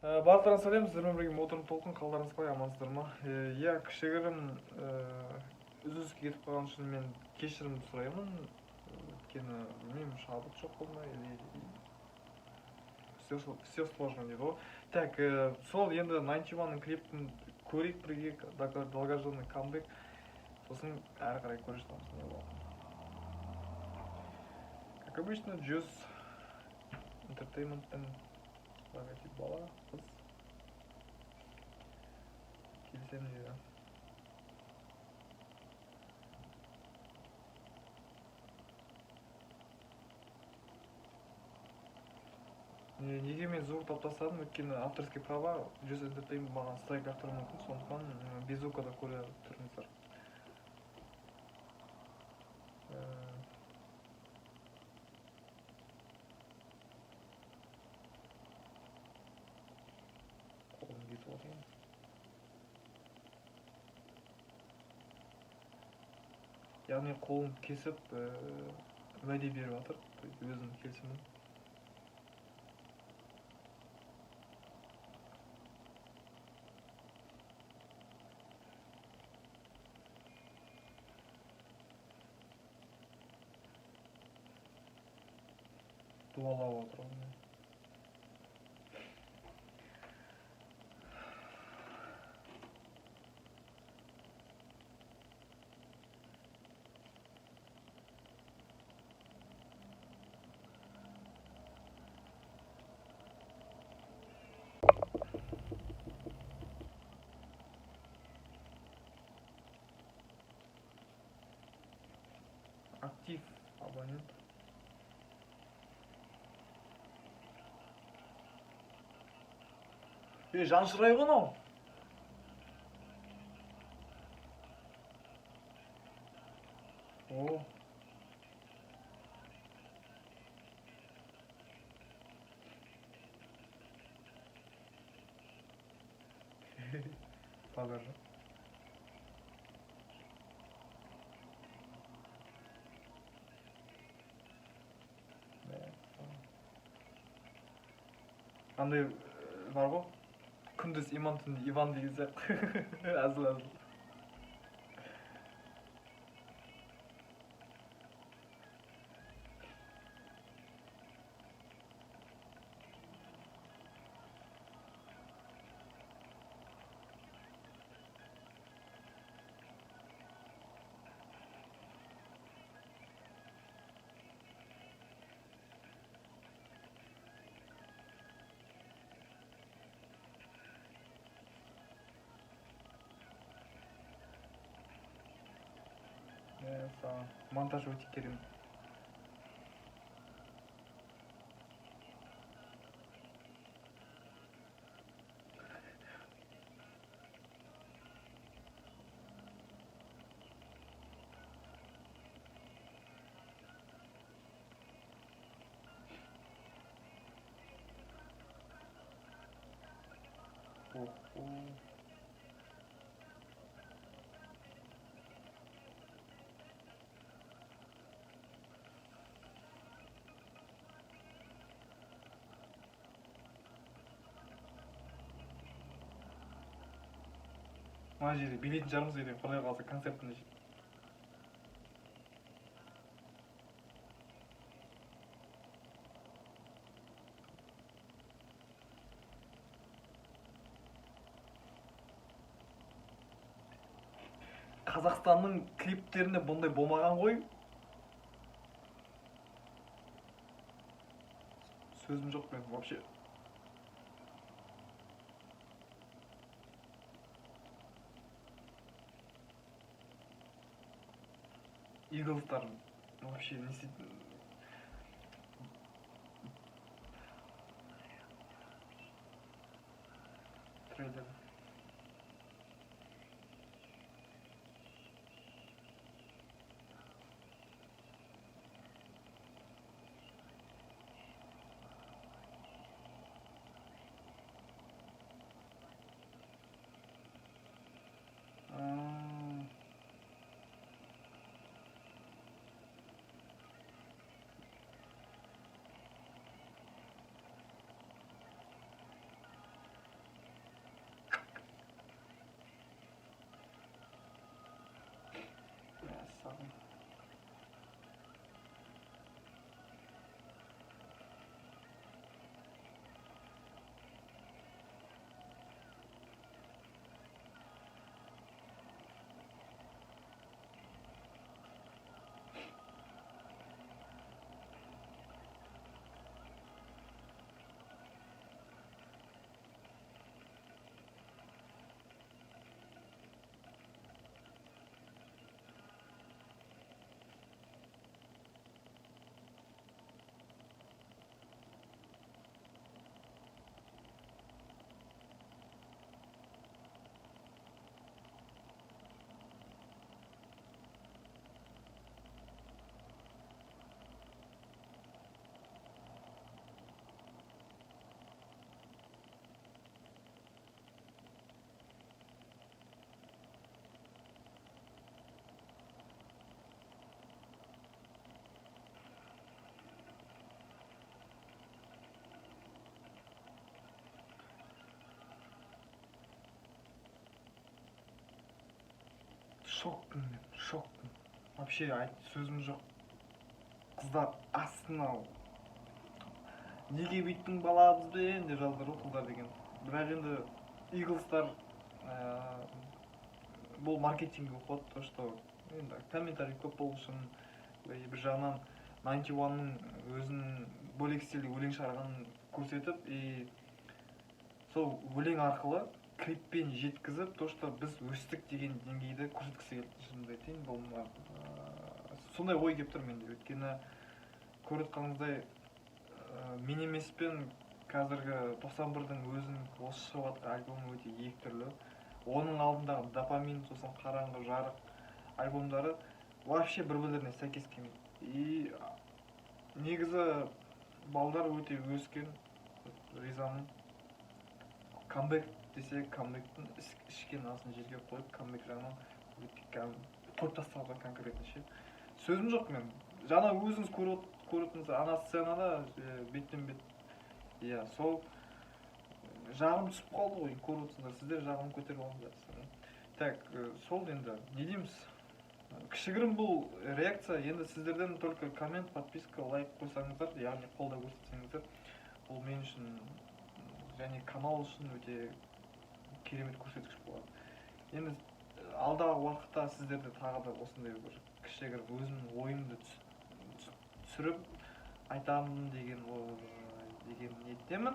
Барлықтарыңызға сәлем, сіздермен бірге Modern Talk'ың қалдарыңыз қалай, амансыздар ма? Иә, кішігірім үзіліске кетіп қалған үшін мен кешірім сұраймын. Өйткені білмеймін, шабыт жоқ болды ма, или все сложно дейді ғой. Так, сол енді 91-ның клипін көрейік бірге, долгожданный камбэк. Сосын әрі қарай көре жатамыз не болғанын. Как обычно, Juice Entertainment'тің логотип бала, қыз. Келсем дейді. Неге мен звук тастадым, өйткені авторский права Juice Entertainment маған страйк ақтыруы мүмкін, сондықтан без звукада көре тұрыңыздар. Қолым кетіп отырмын. Яғни қолым кесіп, уәде беріп жатыр, өзім келісімін. Дуалап отырмын. Актив абонент. Жаншырай ғой мынау. О. Погажу. Андай бар ғой, күндіз иман түнде Иван деген сияқты. Әзіл. Монтаж өте керемет. Мына жерде билетін жарымыз керек, құдай қаласа концертіне. Қазақстанның клиптерінде бұндай болмаған ғой. Сөзім жоқ мен вообще. Иглстар вообще не істейтін. Трейлер. шоктым мен, шоктым. Вообще сөзім жоқ. Қыздар астына неге бүйттің балабызбен деп жаздыр ғой қыздар деген. Бірақ енді Иглстар бұл маркетинг ход, то что енді комментарий көп болу үшін бір жағынан 91-ның өзінің бөлек стильде өлең шығарғанын көрсетіп, и сол өлең арқылы клиппен жеткізіп, то что біз өстік деген деңгейді көрсеткісі келді. Шынымды айтайын, бұл сондай ой келіп тұр менде. Өйткені көріп отқаныңыздай мен емеспен қазіргі 91-дің өзінің осы шығып жатқан альбомы өте екі түрлі. Оның алдындағы допамин, сосын қараңғы жарық альбомдары вообще бір-бірлеріне сәйкес келмейді. И негізі балдар өте өскен, ризамын. Камбэк десе, камбэктің ішкен асын жерге қойып, камбэк жағынан қойып тастауға конкретно ше. Сөзім жоқ мен. Жаңа өзіңіз көріп ана сценада беттен бет. Иә, сол жағым түсіп қалды ғой, көріп отырсыздар, сіздер жағым көтеріп алыңыздар. Так, сол енді не дейміз? Кішігірім бұл реакция, енді сіздерден только коммент, подписка, лайк қойсаңыздар, яғни қолдау көрсетсеңіздер, бұл мен үшін және канал үшін өте керемет көрсеткіш болады. Енді алдағы уақытта сіздерді тағы да осындай бір кішігірім өзімнің ойымды түсіріп айтамын деген ниеттемін.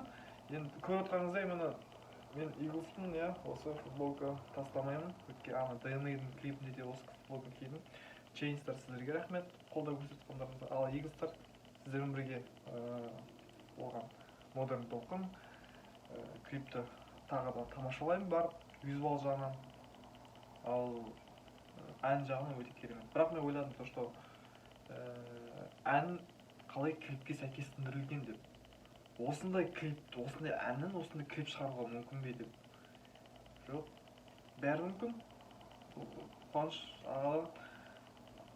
Енді көріп отқаныңыздай мен Иглстың осы футболка тастамаймын. Ана ДНА-ның клипінде де осы футболка кидім. Чейнстар сіздерге рахмет қолдау көрсеткендеріңізге. Ал Иглстар сіздермен бірге оған модерн толқын клипті тағы да тамашалаймын барып, визуал жағынан. Ал ән жағынан өте керемет. Бірақ мен ойладым, то что ән қалай клипке сәйкестендірілген деп. Осындай әннен осындай клип шығаруға мүмкін бе деп. Жоқ, бәрі мүмкін. Қуаныш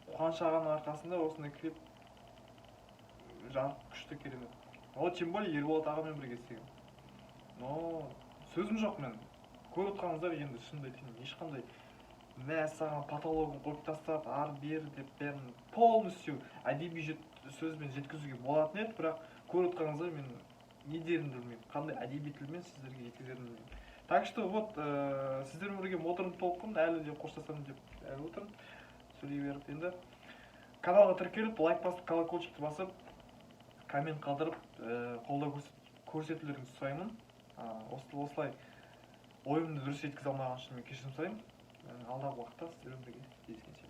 ағаның арқасында осындай клип жарық күшті керемет. Ол тем более Ерболат ағамен бірге істеген. Но сөзім жоқ мен. Көріп отқаныңыздар енді шынымды айтайын, ешқандай саған патологын қойып тастап, ар-бер деп бәрін полностью әдеби сөзбен жеткізуге болатын еді, бірақ көріп отқаныңыздар мен не дерімді білмеймін, қандай әдеби тілмен сіздерге жеткізерімді білмеймін. Так что вот сіздермен бірге модерн толқын әлі де қоштасамын деп әлі отырмын. Сөйлей беріп енді каналға тіркеліп, лайк басып, колокольчикті басып, коммент қалдырып, қолдау көрсетулеріңізді сұраймын. Осылай ойымды дұрыс жеткізе алмаған үшін мен кешірім сұраймын. Алдағы уақытта сіздермен бірге кездескенше.